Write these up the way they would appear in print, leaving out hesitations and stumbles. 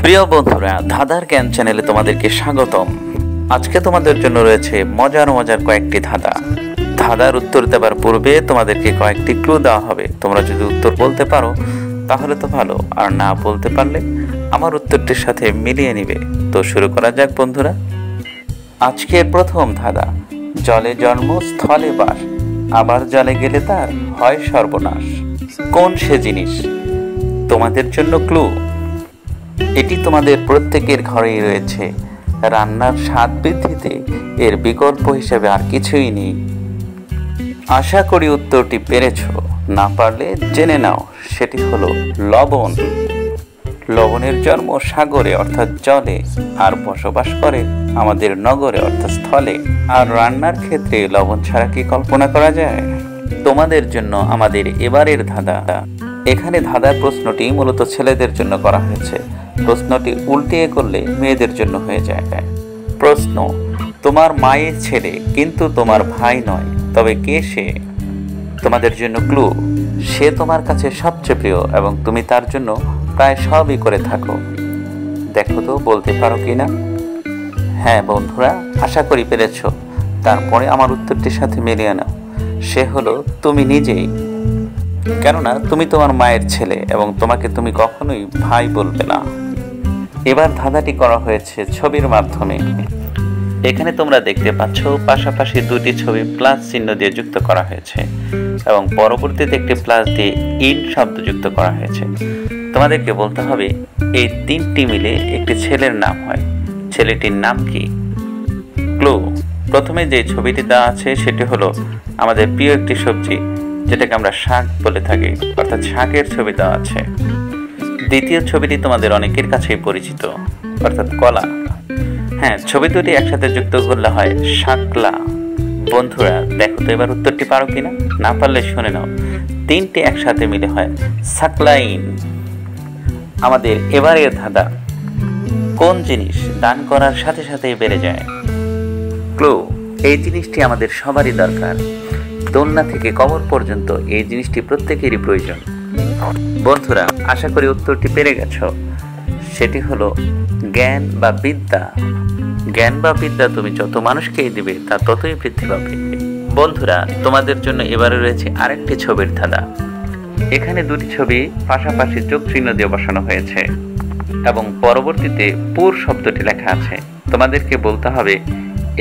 প্রিয় বন্ধুরা, ধাঁধার জ্ঞান চ্যানেলে তোমাদেরকে স্বাগতম। আজকে তোমাদের জন্য রয়েছে মজার মজার কয়েকটি ধাঁধা। ধাঁধার উত্তর দেওয়ার পূর্বে তোমাদেরকে কয়েকটি ক্লু দেওয়া হবে। তোমরা যদি উত্তর বলতে পারো তাহলে তো ভালো, আর না বলতে পারলে আমার উত্তরটির সাথে মিলিয়ে নিবে। তো শুরু করা যাক বন্ধুরা। আজকের প্রথম ধাঁধা। জলে জন্ম স্থলে বাস, আবার জলে গেলে তার হয় সর্বনাশ। কোন সে জিনিস? তোমাদের জন্য ক্লু। এটি তোমাদের প্রত্যেকের ঘরেই রয়েছে। রান্নার স্বাদ বৃদ্ধিতে এর বিকল্প হিসেবে আর কিছুই নেই। আশা করি উত্তরটি পেরেছ। না পারলে জেনে নাও, সেটি হলো লবণ। লবণের জন্ম সাগরে অর্থাৎ জলে, আর বসবাস করে আমাদের নগরে অর্থাৎ স্থলে। আর রান্নার ক্ষেত্রে লবণ ছাড়া কি কল্পনা করা যায়? তোমাদের জন্য আমাদের এবারের ধাঁধা। এখানে ধাঁধার প্রশ্নটি মূলত ছেলেদের জন্য করা হয়েছে। প্রশ্নটি উল্টিয়ে করলে মেয়েদের জন্য হয়ে যায়। প্রশ্ন: তোমার মায়ের ছেলে কিন্তু তোমার ভাই নয়, তবে কে সে? তোমাদের জন্য ক্লু: সে তোমার কাছে সবচেয়ে প্রিয় এবং তুমি তার জন্য প্রায় সবই করে থাকো। দেখো তো বলতে পারো কি না? হ্যাঁ বন্ধুরা, আশা করি পেরেছ। তারপরে আমার উত্তরটির সাথে মিলিয়ে নাও। সে হলো তুমি নিজেই। কেননা তুমি তোমার মায়ের ছেলে এবং তোমাকে তুমি কখনোই ভাই বলবে না। এবার ধাঁধাটি করা হয়েছে ছবির মাধ্যমে। এখানে তোমরা দেখতে পাচ্ছ পাশাপাশি দুটি ছবি প্লাস চিহ্ন দিয়ে যুক্ত করা হয়েছে এবং পরবর্তীতে একটি প্লাস দিয়ে ইন শব্দ যুক্ত করা হয়েছে। তোমাদেরকে বলতে হবে এই তিনটি মিলে একটি ছেলের নাম হয়। ছেলেটির নাম কি? ক্লু: প্রথমে যে ছবিটি দেওয়া আছে সেটি হলো আমাদের প্রিয় একটি সবজি, যেটাকে আমরা শাক বলে থাকি, অর্থাৎ শাকের ছবি দেওয়া আছে। দ্বিতীয় ছবিটি তোমাদের অনেকের কাছেই পরিচিত, অর্থাৎ কলা। হ্যাঁ, ছবি দুটি একসাথে যুক্ত করলে হয় শাকলা। বন্ধুরা দেখো তো এবার উত্তরটি পারো কিনা? না পারলে শুনে নাও। তিনটি একসাথে মিলে হয় সাকলাইন। আমাদের এবারের ধাঁধা। কোন জিনিস দান করার সাথে সাথেই বেড়ে যায়? ক্লু: এই জিনিসটি আমাদের সবারই দরকার। দোলনা থেকে কবর পর্যন্ত এই জিনিসটি প্রত্যেকেরই প্রয়োজন। বন্ধুরা আশা করি উত্তরটি পেরে গেছো। সেটি হলো জ্ঞান বা বিদ্যা। জ্ঞান বা বিদ্যা তুমি যত মানুষকেই দিবে তা ততই বৃদ্ধি পাবে। বন্ধুরা তোমাদের জন্য এবারে রয়েছে আরেকটি ছবির ধাঁধা। এখানে দুটি ছবি পাশাপাশি যোগ চিহ্ন দিয়ে বসানো হয়েছে এবং পরবর্তীতে পুর শব্দটি লেখা আছে। তোমাদেরকে বলতে হবে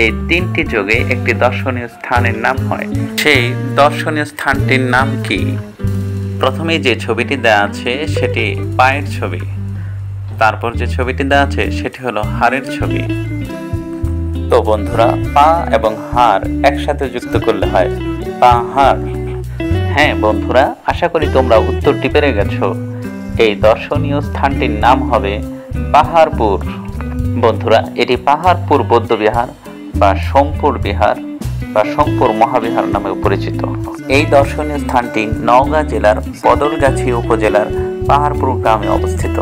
এই তিনটি যোগে একটি দর্শনীয় স্থানের নাম হয়। সেই দর্শনীয় স্থানটির নাম কি? প্রথমে যে ছবিটি দেওয়া আছে সেটি পায়ের ছবি। তারপর যে ছবিটি দেওয়া আছে সেটি হলো হাড়ের ছবি। তো বন্ধুরা, পা এবং হাড় একসাথে যুক্ত করলে হয় পাহাড়। হ্যাঁ বন্ধুরা, আশা করি তোমরা উত্তরটি পেরে গেছো। এই দর্শনীয় স্থানটির নাম হবে পাহাড়পুর। বন্ধুরা এটি পাহাড়পুর বৌদ্ধবিহার বা সোমপুর বিহার বা সোমপুর মহাবিহার নামেও পরিচিত। এই দর্শনীয় স্থানটি নওগাঁ জেলার বদলগাছি উপজেলার পাহাড়পুর গ্রামে অবস্থিত।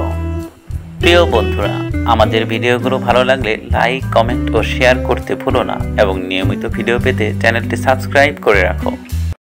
প্রিয় বন্ধুরা, আমাদের ভিডিওগুলো ভালো লাগলে লাইক, কমেন্ট ও শেয়ার করতে ভুলো না এবং নিয়মিত ভিডিও পেতে চ্যানেলটি সাবস্ক্রাইব করে রাখো।